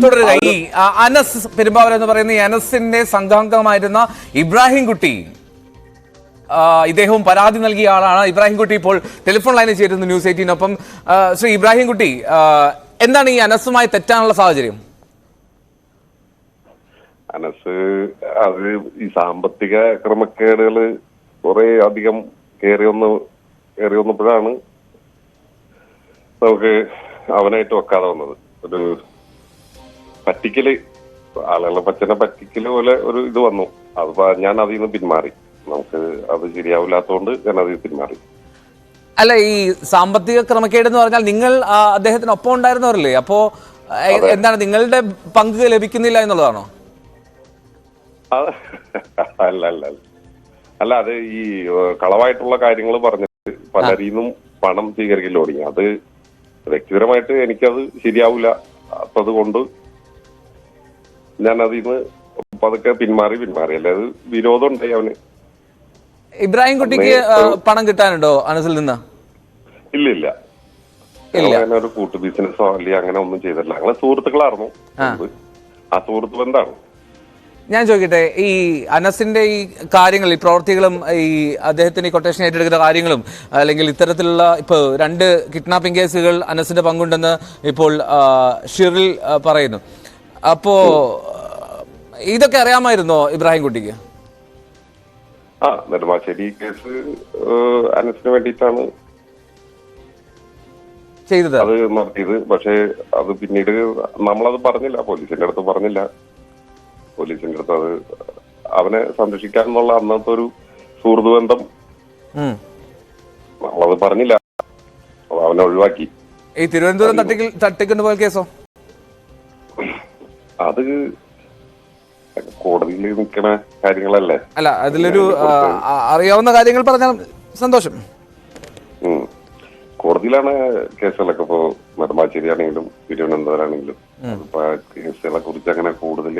തുടരുക. ഈ അനസ് പെരുമ്പാവൂർ എന്ന് പറയുന്ന ഈ അനസിന്റെ സംഘാംഗമായിരുന്ന ഇബ്രാഹിം കുട്ടി, ഇദ്ദേഹവും പരാതി നൽകിയ ആളാണ്. ഇബ്രാഹിം കുട്ടി ഇപ്പോൾ ടെലിഫോൺ ലൈനിൽ ചേരുന്നു ന്യൂസ് 18-നൊപ്പം. ശ്രീ ഇബ്രാഹിം കുട്ടി, എന്താണ് ഈ അനസുമായി തെറ്റാനുള്ള സാഹചര്യം? അനസ് അത് ഈ സാമ്പത്തിക ക്രമക്കേടുകൾ കുറെ അധികം കയറി വന്നപ്പോഴാണ് നമുക്ക് അവനായിട്ട് വെക്കാതെ വന്നത്. ഒരു പറ്റിക്കല്, ആളുകളെ പച്ചനെ പറ്റിക്കല് പോലെ ഒരു ഇത് വന്നു. അത് ഞാൻ അതിൽ നിന്ന് പിന്മാറി. നമുക്ക് അത് ശരിയാവില്ലാത്തതുകൊണ്ട് ഞാൻ അതിൽ പിന്മാറി. അല്ല, ഈ സാമ്പത്തിക ക്രമക്കേട് എന്ന് പറഞ്ഞാൽ നിങ്ങൾ അദ്ദേഹത്തിന് ഒപ്പം ഉണ്ടായിരുന്നവരല്ലേ? അപ്പോ എന്താണ് നിങ്ങളുടെ പങ്ക് ലഭിക്കുന്നില്ല എന്നുള്ളതാണോ? അല്ല അല്ല അല്ല അല്ല അത് ഈ കളവായിട്ടുള്ള കാര്യങ്ങൾ പറഞ്ഞിട്ട് പലരിൽ നിന്നും പണം സ്വീകരിക്കൽ തുടങ്ങി. അത് വ്യക്തിപരമായിട്ട് എനിക്കത് ശരിയാവില്ല. അതുകൊണ്ട് ഞാൻ അതിൽ നിന്ന് പതുക്കെ പിന്മാറി. അല്ലാതെ വിരോധം ഉണ്ടായി അവന്. ഇബ്രാഹിം കുട്ടിക്ക് പണം കിട്ടാനുണ്ടോ അനസിൽ നിന്ന്? ഇല്ല. അങ്ങനെ ഒരു കൂട്ടു ബിസിനസ്സോ അല്ലെങ്കിൽ അങ്ങനെ ഒന്നും ചെയ്തിട്ടില്ല. ഞങ്ങളെ സുഹൃത്തുക്കളായിരുന്നു. ആ സുഹൃത്ത് ബന്ധാണ്. ഞാൻ ചോദിക്കട്ടെ, ഈ അനസിന്റെ ഈ കാര്യങ്ങൾ, ഈ പ്രവർത്തികളും, ഈ അദ്ദേഹത്തിന് ഈ കൊട്ടേഷൻ ഏറ്റെടുക്കുന്ന കാര്യങ്ങളും, അല്ലെങ്കിൽ ഇത്തരത്തിലുള്ള ഇപ്പോൾ 2 കിഡ്നാപ്പിംഗ് കേസുകൾ അനസിന്റെ പങ്കുണ്ടെന്ന് ഇപ്പോൾ ഷിറിൽ പറയുന്നു. അപ്പോ ഇതൊക്കെ അറിയാമായിരുന്നോ ഇബ്രാഹിം കുട്ടിക്ക്? നെടുമ്പാശ്ശേരി കേസ് അനസിന് വേണ്ടിയിട്ടാണ് ചെയ്തത്, അത് നടത്തിയത്. പക്ഷെ അത് പിന്നീട് നമ്മളത് പറഞ്ഞില്ല, പോലീസിന്റെ അടുത്ത് പറഞ്ഞില്ല. പോലീസിന്റെ അടുത്ത് അത് അവനെ സംരക്ഷിക്കാന്നുള്ള അന്നത്തെ ഒരു സുഹൃത്ത് ബന്ധം നമ്മളത് പറഞ്ഞില്ല. അവനെ ഒഴിവാക്കി. ഈ തിരുവനന്തപുരം തട്ടിക്കൊണ്ട് പോയ കേസോ? അത് കോടതിയിൽ നിൽക്കുന്ന കാര്യങ്ങളല്ലേ? അല്ല, അതിലൊരു അറിയാവുന്ന കാര്യങ്ങൾ പറഞ്ഞാൽ സന്തോഷം. കോടതിയിലാണ് കേസുകളൊക്കെ. ഇപ്പോ നെടുമ്പാശ്ശേരി ആണെങ്കിലും തിരുവനന്തപുരം ആണെങ്കിലും കേസുകളെ കുറിച്ച് അങ്ങനെ കൂടുതൽ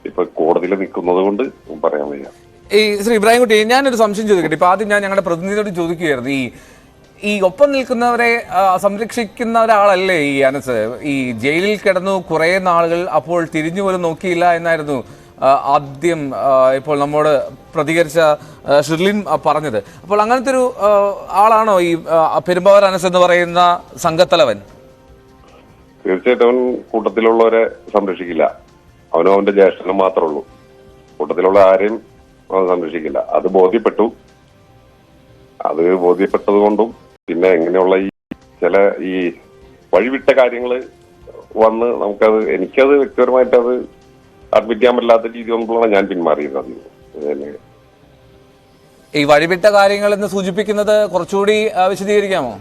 ഇപ്പൊ കോടതിയിൽ നിൽക്കുന്നത് കൊണ്ട് പറയാൻ വയ്യ. ഈ ശ്രീ ഇബ്രാഹിം കുട്ടി, ഞാനൊരു സംശയം ചോദിക്കട്ടെ. ഇപ്പൊ ആദ്യം ഞാൻ ഞങ്ങളുടെ പ്രതിനിധിയോട് ചോദിക്കുകയായിരുന്നു, ഈ ഒപ്പം നിൽക്കുന്നവരെ സംരക്ഷിക്കുന്ന ഒരാളല്ലേ ഈ അനസ്? ഈ ജയിലിൽ കിടന്നു കുറെ നാളുകൾ, അപ്പോൾ തിരിഞ്ഞു പോലും നോക്കിയില്ല എന്നായിരുന്നു ആദ്യം ഇപ്പോൾ നമ്മോട് പ്രതികരിച്ച ഷിർലിൻ പറഞ്ഞത്. അപ്പോൾ അങ്ങനത്തെ ഒരു ആളാണോ ഈ പെരുമ്പാവൂർ അനസ് എന്ന് പറയുന്ന സംഘത്തലവൻ? തീർച്ചയായിട്ടും അവൻ കൂട്ടത്തിലുള്ളവരെ സംരക്ഷിക്കില്ല. അവനും അവന്റെ ജ്യേഷ്ഠനും മാത്രമേ ഉള്ളൂ. കൂട്ടത്തിലുള്ള ആരെയും അവൻ സംരക്ഷിക്കില്ല. അത് ബോധ്യപ്പെട്ടു. അത് ബോധ്യപ്പെട്ടത് കൊണ്ടും പിന്നെ എങ്ങനെയുള്ള ഈ ചില ഈ വഴിവിട്ട കാര്യങ്ങള് വന്ന് എനിക്കത് വ്യക്തിപരമായിട്ട് അത് അഡ്മിറ്റ് ചെയ്യാൻ പറ്റാത്ത രീതി കൊണ്ടുള്ള ഞാൻ പിന്മാറിയത്. ഈ വഴിവിട്ട കാര്യങ്ങൾ എന്ന് സൂചിപ്പിക്കുന്നത് കുറച്ചുകൂടി വിശദീകരിക്കാമോ?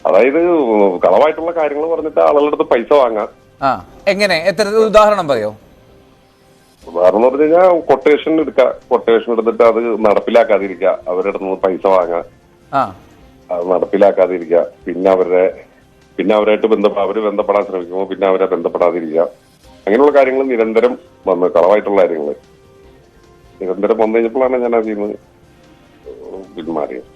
അതായത് കളവായിട്ടുള്ള കാര്യങ്ങൾ പറഞ്ഞിട്ട് ആളുകളുടെ അടുത്ത് പൈസ വാങ്ങാം. എങ്ങനെ? എത്ര ഉദാഹരണം പറയോ? ഉദാഹരണം എന്ന് പറഞ്ഞു കഴിഞ്ഞാൽ കൊട്ടേഷൻ എടുത്തിട്ട് അത് നടപ്പിലാക്കാതിരിക്കുക, അവരുടെ അടുത്ത് നിന്ന് പൈസ വാങ്ങാം, അത് നടപ്പിലാക്കാതിരിക്കുക, പിന്നെ അവരായിട്ട് അവര് ബന്ധപ്പെടാൻ ശ്രമിക്കുമ്പോൾ പിന്നെ അവരെ ബന്ധപ്പെടാതിരിക്കുക. അങ്ങനെയുള്ള കാര്യങ്ങൾ നിരന്തരം വന്ന് കളവായിട്ടുള്ള കാര്യങ്ങൾ നിരന്തരം വന്നു കഴിഞ്ഞപ്പോഴാണ് ഞാൻ അതിൽ നിന്ന് പിന്മാറിയത്.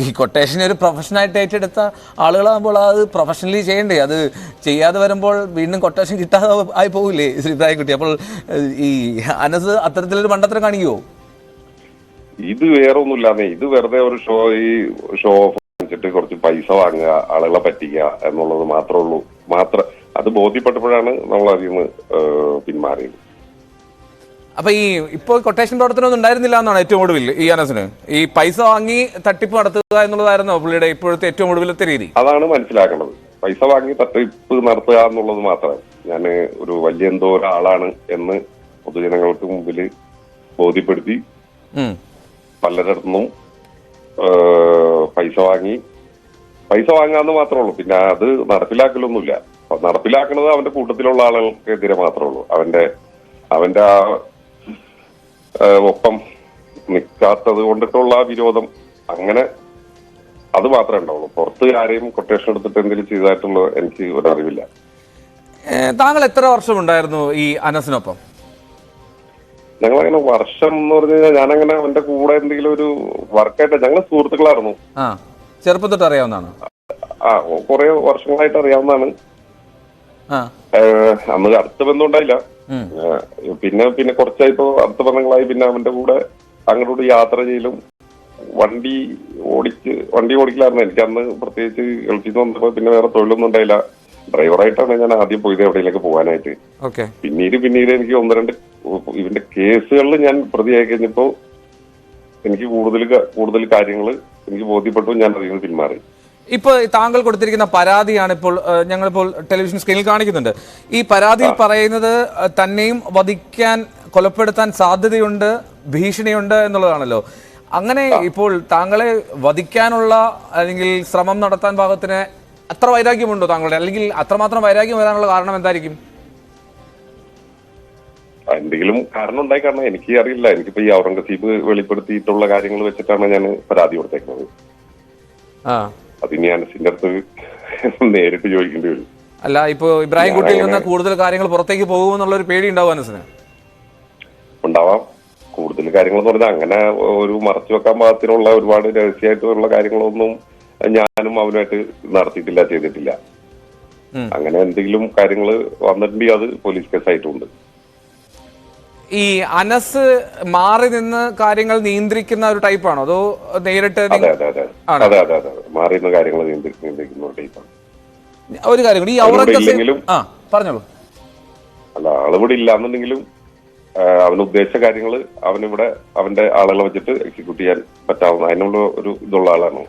ഈ കൊട്ടേഷൻ ഒരു പ്രൊഫഷനായിട്ട് ഏറ്റെടുത്ത ആളുകളാകുമ്പോൾ അത് പ്രൊഫഷണലി ചെയ്യണ്ടേ? അത് ചെയ്യാതെ വരുമ്പോൾ വീണ്ടും കൊട്ടേഷൻ കിട്ടാതെ ആയി പോകില്ലേ ശ്രീ ഇബ്രാഹിം കുട്ടി? അപ്പോൾ ഈ അനസ് അത്തരത്തിലൊരു മണ്ടത്തരം കാണിക്കുമോ? ഇത് വേറെ ഒന്നുമില്ലാന്നേ. ഇത് വെറുതെ ഒരു ഷോ ഓഫ് വെച്ചിട്ട് കുറച്ച് പൈസ വാങ്ങുക, ആളുകളെ പറ്റിക്കുക എന്നുള്ളത് മാത്രമേ ഉള്ളൂ. അത് ബോധ്യപ്പെട്ടപ്പോഴാണ് നമ്മൾ അതിൽ നിന്ന് പിന്മാറിയത്. അപ്പൊ ഈ ഇപ്പോൾ കൊട്ടേഷൻ പ്രവർത്തനമൊന്നും ഉണ്ടായിരുന്നില്ല എന്നാണ് ഏറ്റവും ഒടുവിൽ ഈ അനസിന്? ഈ പൈസ വാങ്ങി തട്ടിപ്പ് നടത്തുക എന്നുള്ളതായിരുന്നു പുള്ളിയുടെ ഇപ്പോഴത്തെ ഏറ്റവും ഒടുവിലത്തെ രീതി? അതാണ് മനസ്സിലാക്കേണ്ടത്. പൈസ വാങ്ങി തട്ടിപ്പ് നടത്തുക എന്നുള്ളത് മാത്രമാണ്. ഞാൻ ഒരു വലിയ എന്തോ ഒരാളാണ് എന്ന് പൊതുജനങ്ങൾക്ക് മുമ്പിൽ ബോധ്യപ്പെടുത്തി പലരിടത്തുനിന്നും പൈസ വാങ്ങാന്ന് മാത്രമേ ഉള്ളൂ. പിന്നെ അത് നടപ്പിലാക്കലൊന്നുമില്ല. നടപ്പിലാക്കുന്നത് അവന്റെ കൂട്ടത്തിലുള്ള ആളുകൾക്കെതിരെ മാത്രമേ ഉള്ളൂ. അവന്റെ ഒപ്പം നിൽക്കാത്തത് കൊണ്ടിട്ടുള്ള വിരോധം, അങ്ങനെ അത് മാത്രമേ ഉണ്ടാവുള്ളൂ. പുറത്ത് ആരെയും കൊട്ടേഷൻ എടുത്തിട്ട് എന്തെങ്കിലും ചെയ്തതായിട്ടുള്ള എനിക്ക് ഒരറിവില്ല. താങ്കൾ എത്ര വർഷം ഉണ്ടായിരുന്നു ഈ അനസിനൊപ്പം? ഞങ്ങളങ്ങനെ വർഷം എന്ന് പറഞ്ഞു കഴിഞ്ഞാൽ ഞാനങ്ങനെ അവന്റെ കൂടെ എന്തെങ്കിലും ഒരു വർക്കായിട്ട് ഞങ്ങൾ സുഹൃത്തുക്കളായിരുന്നു. ചെറുപ്പം തൊട്ട് അറിയാവുന്നതാണ്. കുറെ വർഷങ്ങളായിട്ട് അറിയാവുന്നതാണ്. അന്ന് അടുത്ത ബന്ധം ഉണ്ടായില്ല. പിന്നെ കുറച്ചായിപ്പോ അടുത്ത ബന്ധങ്ങളായി. പിന്നെ അവന്റെ കൂടെ അങ്ങോട്ട് യാത്ര ചെയ്യലും വണ്ടി ഓടിക്കലായിരുന്നു. എനിക്ക് അന്ന് പ്രത്യേകിച്ച് ഗൾഫിൽ നിന്ന് വന്നപ്പോ പിന്നെ വേറെ തൊഴിലൊന്നും ഉണ്ടായില്ല. ഡ്രൈവറായിട്ടാണ് ഞാൻ ആദ്യം പോയത് എവിടെയെങ്കിലൊക്കെ പോകാനായിട്ട്. പിന്നീട് എനിക്ക് 1-2 ഇവന്റെ കേസുകളിൽ ഞാൻ പ്രതിയായി കഴിഞ്ഞപ്പോ എനിക്ക് കൂടുതൽ കാര്യങ്ങൾ എനിക്ക് ബോധ്യപ്പെട്ടു. ഞാൻ അതിൽ നിന്ന് പിന്മാറി. ഇപ്പൊ താങ്കൾ കൊടുത്തിരിക്കുന്ന പരാതിയാണ് ഇപ്പോൾ ഞങ്ങളിപ്പോൾ ടെലിവിഷൻ സ്ക്രീനിൽ കാണിക്കുന്നുണ്ട്. ഈ പരാതിയിൽ പറയുന്നത് തന്നെയും വധിക്കാൻ, കൊലപ്പെടുത്താൻ സാധ്യതയുണ്ട്, ഭീഷണിയുണ്ട് എന്നുള്ളതാണല്ലോ. അങ്ങനെ ഇപ്പോൾ താങ്കളെ വധിക്കാനുള്ള അല്ലെങ്കിൽ ശ്രമം നടത്താൻ പാകത്തിന് അത്ര വൈരാഗ്യമുണ്ടോ താങ്കളുടെ? അല്ലെങ്കിൽ അത്രമാത്രം വൈരാഗ്യം വരാനുള്ള കാരണം എന്തായിരിക്കും? എന്തെങ്കിലും കാരണം ഉണ്ടായി. കാരണം എനിക്ക് അറിയില്ല. എനിക്കിപ്പോ ഈ ഔറംഗസീബ് വെളിപ്പെടുത്തിയിട്ടുള്ള കാര്യങ്ങൾ വെച്ചിട്ടാണ് ഞാൻ പരാതി കൊടുത്തേക്കുന്നത്. അതിന് അനസിന്റെ അടുത്ത് നേരിട്ട് ചോദിക്കേണ്ടി വരും. അല്ല, ഇപ്പൊ ഇബ്രാഹിം കുട്ടിയിൽ നിന്ന് കൂടുതൽ കാര്യങ്ങൾ പുറത്തേക്ക് പോകുമെന്നുള്ള ഒരു പേടി ഉണ്ടാവും അനസിന്? ഉണ്ടാവാം. കൂടുതൽ കാര്യങ്ങൾ എന്ന് പറഞ്ഞാൽ അങ്ങനെ ഒരു മറച്ചു വെക്കാൻ പാകത്തിനുള്ള ഒരുപാട് രഹസ്യമായിട്ടുള്ള കാര്യങ്ങളൊന്നും ഞാനും അവനുമായിട്ട് നടത്തിയിട്ടില്ല, ചെയ്തിട്ടില്ല. അങ്ങനെ എന്തെങ്കിലും കാര്യങ്ങൾ വന്നിട്ടുണ്ടെങ്കിൽ അത് പോലീസ് കേസായിട്ടുണ്ട്. ഈ അനസ് മാറി നിന്ന് കാര്യങ്ങൾ നിയന്ത്രിക്കുന്ന ഒരു ടൈപ്പാണോ, അതോ നേരിട്ട്? അതെ, മാറി നിന്ന് കാര്യങ്ങൾ നിയന്ത്രിക്കുന്ന ഒരു ടൈപ്പാണ്. ഒരു കാര്യം കൂടി, ഈ ഔറംഗസീബ് പറഞ്ഞോളൂ. അല്ല, ആളിവിടെ ഇല്ലാന്നുണ്ടെങ്കിലും അവന് ഉദ്ദേശിച്ച കാര്യങ്ങൾ അവനിവിടെ അവന്റെ ആളുകളെ വെച്ചിട്ട് എക്സിക്യൂട്ട് ചെയ്യാൻ പറ്റാവുന്ന അതിനുള്ള ഒരു ഇതുള്ള ആളാണ്.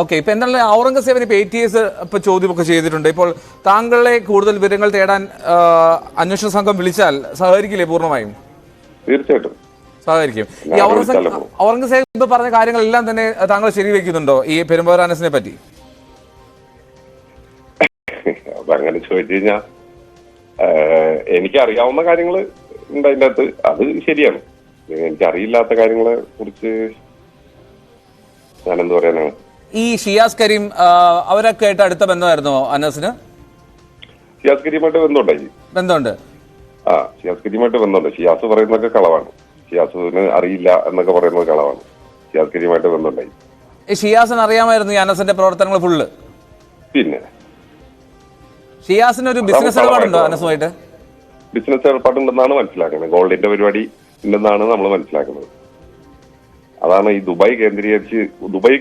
ഓക്കെ, ഇപ്പൊ എന്താണ് ഔറംഗസേബിന് ഇപ്പൊ ATS ഇപ്പൊ ചോദ്യമൊക്കെ ചെയ്തിട്ടുണ്ട്. ഇപ്പോൾ താങ്കളെ കൂടുതൽ വിവരങ്ങൾ തേടാൻ അന്വേഷണ സംഘം വിളിച്ചാൽ സഹകരിക്കില്ലേ? പൂർണ്ണമായും തീർച്ചയായിട്ടും സഹകരിക്കും. ഈ ഔറംഗസേബ് പറഞ്ഞ കാര്യങ്ങളെല്ലാം തന്നെ താങ്കൾ ശരിവെക്കുന്നുണ്ടോ ഈ പെരുമ്പാവൂർ അനസിനെ പറ്റി? അങ്ങനെ ചോദിച്ചു കഴിഞ്ഞാൽ എനിക്കറിയാവുന്ന കാര്യങ്ങൾ ഉണ്ട് അതിൻ്റെ അകത്ത്. അത് ശരിയാണ്. എനിക്കറിയില്ലാത്ത കാര്യങ്ങളെ കുറിച്ച് ഞാൻ എന്ത് പറയാനാണ്. ഈ ഷിയാസ് കരീം അവരൊക്കെ ആയിട്ട് അടുത്ത ബന്ധമായിരുന്നോ അനസിന്? ഷിയാസ് കരീമായിട്ട് ബന്ധമുണ്ട്. ഷിയാസ് കരീമായിട്ട് ബന്ധമുണ്ട്. ഷിയാസ് പറയുന്നതൊക്കെ കളവാണ്. ഷിയാസിന് അറിയില്ല എന്നൊക്കെ പറയുന്നത് കളവാണ്. ഷിയാസ് കരീമായിട്ട് ബന്ധമുണ്ടായി. ഈ ഷിയാസിന് അറിയാമായിരുന്നു ഈ അനസിന്റെ പ്രവർത്തനങ്ങൾ ഫുള്ള്? പിന്നെ ഷിയാസിന് ഒരു ബിസിനസ് ഇടപാടുണ്ടോ അനസുമായിട്ട്? ബിസിനസ് ഏർപ്പാടുണ്ടെന്നാണ് മനസ്സിലാക്കുന്നത്. ഗോൾഡിന്റെ പരിപാടി ഉണ്ടെന്നാണ് നമ്മൾ മനസ്സിലാക്കുന്നത്. അതാണ് ഈ ദുബായ്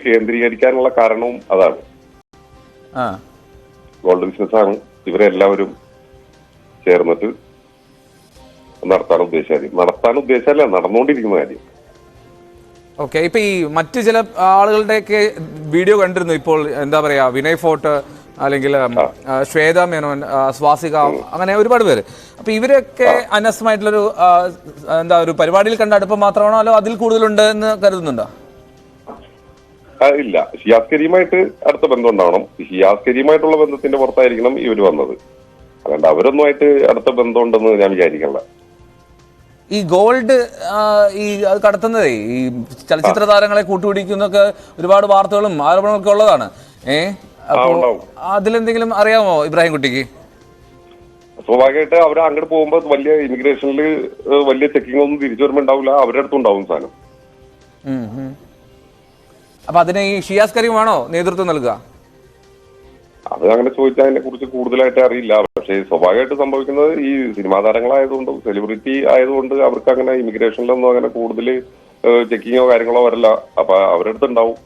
കേന്ദ്രീകരിക്കാനുള്ള കാരണവും അതാണ്. ഗോൾഡ് ബിസിനസ്സാണ് ഇവരെല്ലാവരും ചേർന്നിട്ട് നടത്താൻ ഉദ്ദേശിച്ചല്ല നടന്നുകൊണ്ടിരിക്കുന്ന കാര്യം. ഓക്കെ, ഇപ്പൊ ഈ മറ്റു ചില ആളുകളുടെയൊക്കെ വീഡിയോ കണ്ടിരുന്നു. ഇപ്പോൾ എന്താ പറയാ, വിനയ് ഫോർട്ട് അല്ലെങ്കിൽ ശ്വേത മേനോൻ, സ്വാസിക, അങ്ങനെ ഒരുപാട് പേര്. അപ്പൊ ഇവരൊക്കെ അനസുമായിട്ടുള്ളൊരു ഒരു പരിപാടിയിൽ കണ്ട അടുപ്പം മാത്രമാണോ, അതോ അതിൽ കൂടുതലുണ്ട് എന്ന് കരുതുന്നുണ്ടോ? ഇല്ല, ഷിയാസ് കരീമായിട്ട് അടുത്ത ബന്ധം ഉണ്ടാവണം. ഷിയാസ് കരീമായിട്ടുള്ള ബന്ധത്തിന്റെ പുറത്തായിരിക്കണം ഇവർ വന്നത്. അതുകൊണ്ട് അവരൊന്നുമായിട്ട് അടുത്ത ബന്ധമുണ്ടെന്ന് ഞാൻ വിചാരിക്കണ്ട. ഈ ഗോൾഡ് അത് കടത്തുന്നതേ ഈ ചലച്ചിത്ര താരങ്ങളെ കൂട്ടുപിടിക്കുന്നൊക്കെ ഒരുപാട് വാർത്തകളും ആരോപണങ്ങളൊക്കെ ഉള്ളതാണ്. അതിലെന്തെങ്കിലും അറിയാമോ ഇബ്രാഹിം കുട്ടിക്ക്? സ്വാഭാവികമായിട്ട് അവർ അങ്ങോട്ട് പോകുമ്പോൾ വലിയ ഇമിഗ്രേഷനിൽ വലിയ ചെക്കിംഗ് ഒന്നും തിരിച്ചു വരുമ്പോൾ ഉണ്ടാവില്ല. അവരുടെ അടുത്തുണ്ടാവും സാധനം. അപ്പൊ അതിന് ഈ ഷിയാസ് കരീമാണോ നേതൃത്വം നൽകുക? അത് അങ്ങനെ ചോദിച്ചാൽ അതിനെ കുറിച്ച് കൂടുതലായിട്ട് അറിയില്ല. പക്ഷേ സ്വാഭാവികമായിട്ട് സംഭവിക്കുന്നത് ഈ സിനിമാ താരങ്ങളായതുകൊണ്ട്, സെലിബ്രിറ്റി ആയതുകൊണ്ട് അവർക്ക് അങ്ങനെ ഇമിഗ്രേഷനിലൊന്നും അങ്ങനെ കൂടുതൽ ചെക്കിങ്ങോ കാര്യങ്ങളോ വരില്ല. അപ്പൊ അവരുടെ അടുത്തുണ്ടാവും.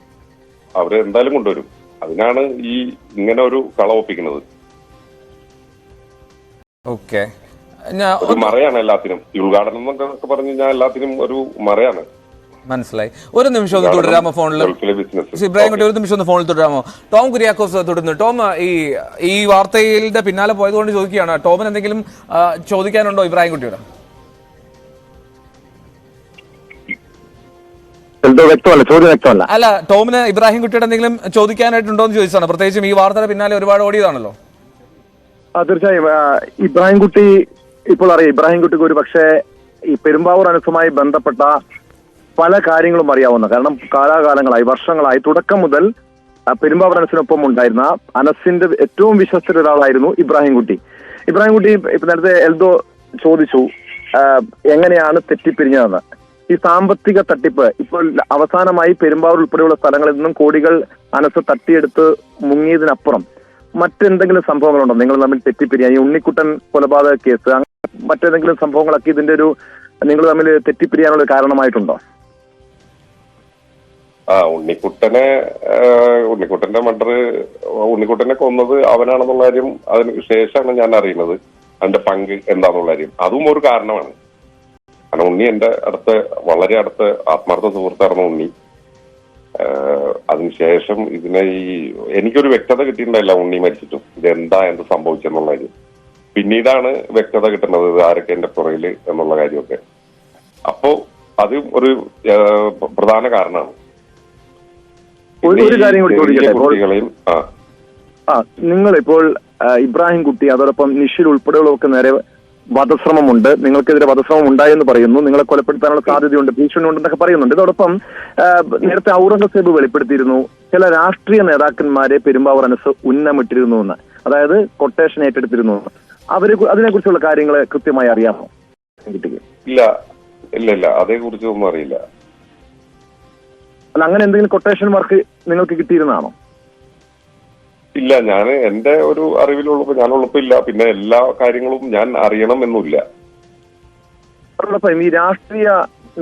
അവര് എന്തായാലും കൊണ്ടുവരും. അതിനാണ് ഈ ഇങ്ങനെ ഒരു കള ഒപ്പിക്കുന്നത്. ഓക്കെ, ഒരു മറയാണ് എല്ലാത്തിനും. ഈ ഉദ്ഘാടനം എന്നൊക്കെ പറഞ്ഞു കഴിഞ്ഞാൽ എല്ലാത്തിനും ഒരു മറയാണ്. മനസ്സിലായി. ഒരു നിമിഷം ഒന്ന് തുടരാമോ ഫോണിൽ? ഇബ്രാഹിം കുട്ടി, ഒരു നിമിഷം ഒന്ന് ഫോണിൽ തുടരാമോ? ടോം കുര്യാക്കോസ് തുടരുന്നു. ടോം, ഈ വാർത്തയുടെ പിന്നാലെ പോയതുകൊണ്ട് ചോദിക്കുകയാണ്, ടോമിന് എന്തെങ്കിലും ചോദിക്കാനുണ്ടോ ഇബ്രാഹിം കുട്ടിയോട്? അല്ല, ടോമിന് ഇബ്രാഹിം കുട്ടിയുടെ എന്തെങ്കിലും ചോദിക്കാനായിട്ടുണ്ടോ എന്ന് ചോദിച്ചാണ്. പ്രത്യേകിച്ചും ഈ വാർത്തയുടെ പിന്നാലെ ഒരുപാട് ഓടിയതാണല്ലോ. തീർച്ചയായും ഇബ്രാഹിം കുട്ടി ഇപ്പോൾ അറിയാം. ഇബ്രാഹിം കുട്ടിക്ക് ഒരു പക്ഷേ ഈ പെരുമ്പാവൂർ അനസുമായി ബന്ധപ്പെട്ട പല കാര്യങ്ങളും അറിയാവുന്ന, കാരണം കാലാകാലങ്ങളായി, വർഷങ്ങളായി, തുടക്കം മുതൽ പെരുമ്പാവൂർ അനസിനൊപ്പം ഉണ്ടായിരുന്ന അനസിന്റെ ഏറ്റവും വിശ്വസ്ത ഒരാളായിരുന്നു ഇബ്രാഹിം കുട്ടി. ഇപ്പൊ നേരത്തെ എൽദോ ചോദിച്ചു എങ്ങനെയാണ് തെറ്റിപ്പിരിഞ്ഞതെന്ന്. ഈ സാമ്പത്തിക തട്ടിപ്പ് ഇപ്പോൾ അവസാനമായി പെരുമ്പാവൂർ ഉൾപ്പെടെയുള്ള സ്ഥലങ്ങളിൽ നിന്നും കോടികൾ അനസ് തട്ടിയെടുത്ത് മുങ്ങിയതിനപ്പുറം മറ്റെന്തെങ്കിലും സംഭവങ്ങളുണ്ടോ നിങ്ങൾ തമ്മിൽ തെറ്റിപ്പിരിയാൻ? ഈ ഉണ്ണിക്കുട്ടൻ കൊലപാതക കേസ്, മറ്റേതെങ്കിലും സംഭവങ്ങളൊക്കെ ഇതിന്റെ ഒരു നിങ്ങൾ തമ്മിൽ തെറ്റിപ്പിരിയാനുള്ള കാരണമായിട്ടുണ്ടോ? ഉണ്ണിക്കുട്ടന്റെ മർഡർ, ഉണ്ണിക്കുട്ടനെ കൊന്നത് അവനാണെന്നുള്ള കാര്യം അതിന് ശേഷമാണ് ഞാൻ അറിയുന്നത്. അതിന്റെ പങ്ക് എന്താണെന്നുള്ള കാര്യം അതും ഒരു കാരണമാണ്. കാരണം ഉണ്ണി എന്റെ വളരെ അടുത്ത ആത്മാർത്ഥ സുഹൃത്തായിരുന്നു ഉണ്ണി. അതിനുശേഷം എനിക്കൊരു വ്യക്തത കിട്ടിയിട്ടുണ്ടായില്ല ഉണ്ണി മരിച്ചിട്ടും എന്ത് സംഭവിച്ചെന്നുള്ള കാര്യം. പിന്നീടാണ് വ്യക്തത കിട്ടുന്നത് ആരൊക്കെ എന്റെ പുറകില് എന്നുള്ള കാര്യമൊക്കെ. അപ്പോ അത് ഒരു പ്രധാന കാരണമാണ്. ഒരു കാര്യം കൂടി ചോദിക്കട്ടെ, നിങ്ങളിപ്പോൾ ഇബ്രാഹിം കുട്ടി അതോടൊപ്പം നിഷിൽ ഉൾപ്പെടെയുള്ളവർക്ക് നേരെ വധശ്രമമുണ്ട്, നിങ്ങൾക്കെതിരെ വധശ്രമം ഉണ്ടായെന്ന് പറയുന്നു, നിങ്ങളെ കൊലപ്പെടുത്താനുള്ള സാധ്യതയുണ്ട്, ഭീഷണി ഉണ്ടെന്നൊക്കെ പറയുന്നുണ്ട്. ഇതോടൊപ്പം നേരത്തെ ഔറംഗസേബ് വെളിപ്പെടുത്തിയിരുന്നു ചില രാഷ്ട്രീയ നേതാക്കന്മാരെ പെരുമ്പാവൂർ അനസ് ഉന്നമിട്ടിരുന്നു എന്ന്, അതായത് കൊട്ടേഷൻ ഏറ്റെടുത്തിരുന്നു എന്ന്. അതിനെക്കുറിച്ചുള്ള കാര്യങ്ങൾ കൃത്യമായി അറിയാമോ കുട്ടിക്ക്? ഇല്ല അതേക്കുറിച്ചൊന്നും അറിയില്ല. അല്ല, അങ്ങനെ എന്തെങ്കിലും കൊട്ടേഷൻ വർക്ക് നിങ്ങൾക്ക് കിട്ടിയിരുന്നാണോ? ഇല്ല, ഞാൻ എന്റെ ഒരു അറിവിലുള്ളപ്പോ ഞാനുള്ളപ്പോ പിന്നെ എല്ലാ കാര്യങ്ങളും ഞാൻ അറിയണമെന്നില്ല. അതോടൊപ്പം ഈ രാഷ്ട്രീയ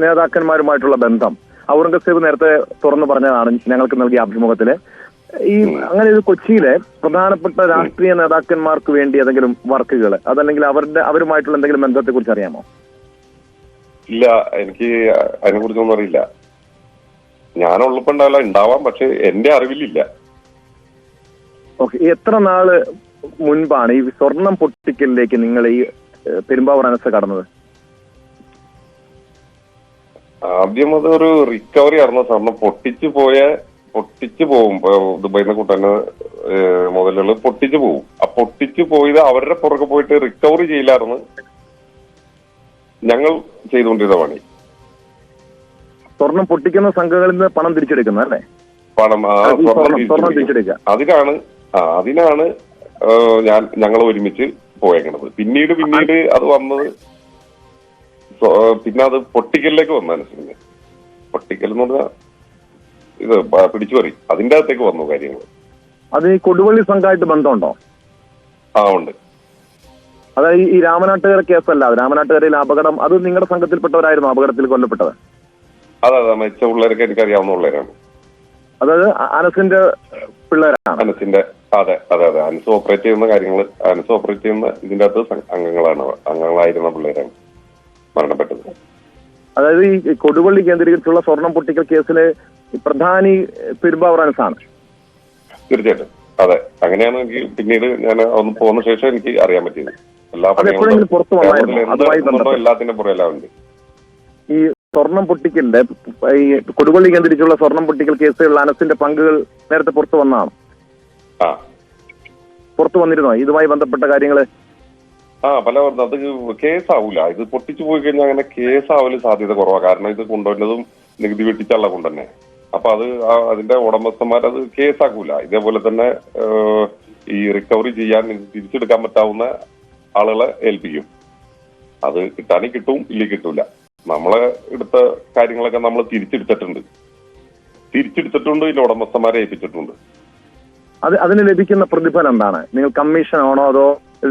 നേതാക്കന്മാരുമായിട്ടുള്ള ബന്ധം ഔറംഗസേബ് നേരത്തെ തുറന്നു പറഞ്ഞതാണ് ഞങ്ങൾക്ക് നൽകിയ അഭിമുഖത്തില്. ഈ അങ്ങനെ ഒരു കൊച്ചിയിലെ പ്രധാനപ്പെട്ട രാഷ്ട്രീയ നേതാക്കന്മാർക്ക് വേണ്ടി ഏതെങ്കിലും വർക്കുകൾ അതല്ലെങ്കിൽ അവരുമായിട്ടുള്ള എന്തെങ്കിലും ബന്ധത്തെ കുറിച്ച് അറിയാമോ? ഇല്ല, എനിക്ക് അതിനെ കുറിച്ചൊന്നും അറിയില്ല. ഞാനുള്ളപ്പോ ഉണ്ടാവാം, പക്ഷെ എന്റെ അറിവിലില്ല. ഓക്കെ, എത്ര നാള് മുൻപാണ് ഈ സ്വർണം പൊട്ടിക്കലിലേക്ക് നിങ്ങൾ ഈ പെരുമ്പാവൂർ അനസ് കടന്നത്? ആദ്യം അതൊരു റിക്കവറി ആയിരുന്നു. സ്വർണം പൊട്ടിച്ചു പോകും ദുബൈയിൽ നിന്ന് കൂട്ടാന് മുതലുകൾ പൊട്ടിച്ചു പോകും. ആ പൊട്ടിച്ചു പോയത് അവരുടെ പുറകെ പോയിട്ട് റിക്കവറി ചെയ്യില്ലായിരുന്നു ഞങ്ങൾ ചെയ്തുകൊണ്ടിരുന്ന പണി. സ്വർണം പൊട്ടിക്കുന്ന സംഘങ്ങളിൽ നിന്ന് പണം തിരിച്ചെടുക്കുന്നത് അല്ലേ? സ്വർണം തിരിച്ചെടുക്കുക. അതിനാണ് ഞങ്ങൾ ഒരുമിച്ച് പോയേക്കണത്. പിന്നീട് അത് വന്നത് പിന്നെ അത് പൊട്ടിക്കലിലേക്ക് വന്നതനുസരിച്ച് പൊട്ടിക്കൽ എന്ന് പറഞ്ഞാൽ ഇത് പിടിച്ചുപറി അതിന്റെ അകത്തേക്ക് വന്നു കാര്യങ്ങൾ. അത് ഈ കൊടുവള്ളി സംഘമായിട്ട് ബന്ധമുണ്ടോ? ഉണ്ട്. അതായത് ഈ രാമനാട്ടുകര കേസല്ല, രാമനാട്ടുകരയിൽ അപകടം, അത് നിങ്ങളുടെ സംഘത്തിൽപ്പെട്ടവരായിരുന്നു അപകടത്തിൽ കൊല്ലപ്പെട്ടത്? അതെ, മരിച്ച പിള്ളേരൊക്കെ എനിക്കറിയാവുന്ന പിള്ളേരാണ്. അതായത് അനസിന്റെ പിള്ളേരാണ്? അതെ. അനസ് ഓപ്പറേറ്റ് ചെയ്യുന്ന ഇതിന്റെ അകത്ത് അംഗങ്ങളായിരുന്ന പിള്ളേരാണ് മരണപ്പെട്ടത്. അതായത് ഈ കൊടുവള്ളി കേന്ദ്രീകരിച്ചുള്ള സ്വർണം പൊട്ടിക്കൽ കേസിലെ പ്രധാനി പെരുമ്പാവൂർ അനസാണ്? തീർച്ചയായിട്ടും അതെ. അങ്ങനെയാണ് എനിക്ക് പിന്നീട് ഞാൻ ഒന്ന് പോകുന്ന ശേഷം എനിക്ക് അറിയാൻ പറ്റിയത്. എല്ലാത്തിന്റെ പുറകിലുണ്ട്. ഈ സ്വർണം പൊട്ടിക്കലിന്റെ ഈ കൊടുവള്ളി കേന്ദ്രീകരിച്ചുള്ള സ്വർണം പൊട്ടിക്കൽ കേസുകളിൽ അനസിന്റെ പങ്കുകൾ നേരത്തെ പുറത്തു വന്നതാണ്? പുറത്തു വന്നിരുന്നോ ഇതുമായി ബന്ധപ്പെട്ട കാര്യങ്ങള്? പലവർക്കും അത് കേസാവൂല. ഇത് പൊട്ടിച്ചു പോയി കഴിഞ്ഞാൽ അങ്ങനെ കേസാവല് സാധ്യത കുറവാണ്. കാരണം ഇത് കൊണ്ടുവരുന്നതും നികുതി വെട്ടിച്ചുള്ള കൊണ്ടുതന്നെ. അപ്പൊ അതിന്റെ ഉടമസ്ഥന്മാരത് കേസാക്കൂല. ഇതേപോലെ തന്നെ ഈ റിക്കവറി ചെയ്യാൻ തിരിച്ചെടുക്കാൻ പറ്റാവുന്ന ആളുകളെ ഏൽപ്പിക്കും. അത് കിട്ടാനും കിട്ടും, ഇല്ല കിട്ടൂല. നമ്മളെ എടുത്ത കാര്യങ്ങളൊക്കെ നമ്മൾ തിരിച്ചെടുത്തിട്ടുണ്ട്. ഇതിന്റെ ഉടമസ്ഥന്മാരെ ഏൽപ്പിച്ചിട്ടുണ്ട്. അതിന് ലഭിക്കുന്ന പ്രതിഫലം എന്താണ്? നിങ്ങൾ കമ്മീഷൻ ആണോ അതോ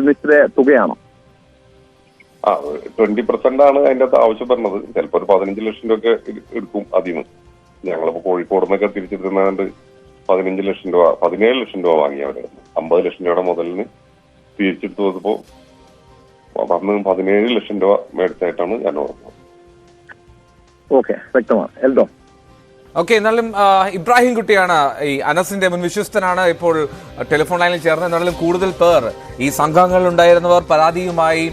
നിശ്ചിത തുകയാണോ? 20% ആണ് അതിന്റെ അകത്ത് ആവശ്യപ്പെടുന്നത്. ചിലപ്പോൾ ഒരു 15 ലക്ഷം രൂപ എടുക്കും അതിന്. ഞങ്ങളിപ്പോ കോഴിക്കോട് നിന്നൊക്കെ തിരിച്ചെടുക്കുന്നതുകൊണ്ട് 15 ലക്ഷം രൂപ 17 ലക്ഷം രൂപ വാങ്ങി അവരുടെ 50 ലക്ഷം രൂപയുടെ മുതലിന് തിരിച്ചെടുത്ത് വന്നപ്പോ വന്ന് 17 ലക്ഷം രൂപ മേടിച്ചായിട്ടാണ് ഞാൻ ഓർക്കുന്നത്. ഓക്കെ, വ്യക്തമാണ്. എൽദോ. ഓക്കെ, എന്നാലും ഇബ്രാഹിം കുട്ടിയാണ് ഈ അനസിന്റെ മുൻ വിശ്വസ്തനാണ് ഇപ്പോൾ ടെലിഫോൺ ലൈനിൽ ചേർന്ന്. എന്നാലും കൂടുതൽ പേർ ഈ സംഘങ്ങളിൽ ഉണ്ടായിരുന്നവർ പരാതിയുമായി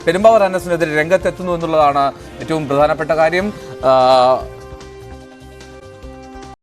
പെരുമ്പാവൂർ അനസിനെതിരെ രംഗത്തെത്തുന്നു എന്നുള്ളതാണ് ഏറ്റവും പ്രധാനപ്പെട്ട കാര്യം.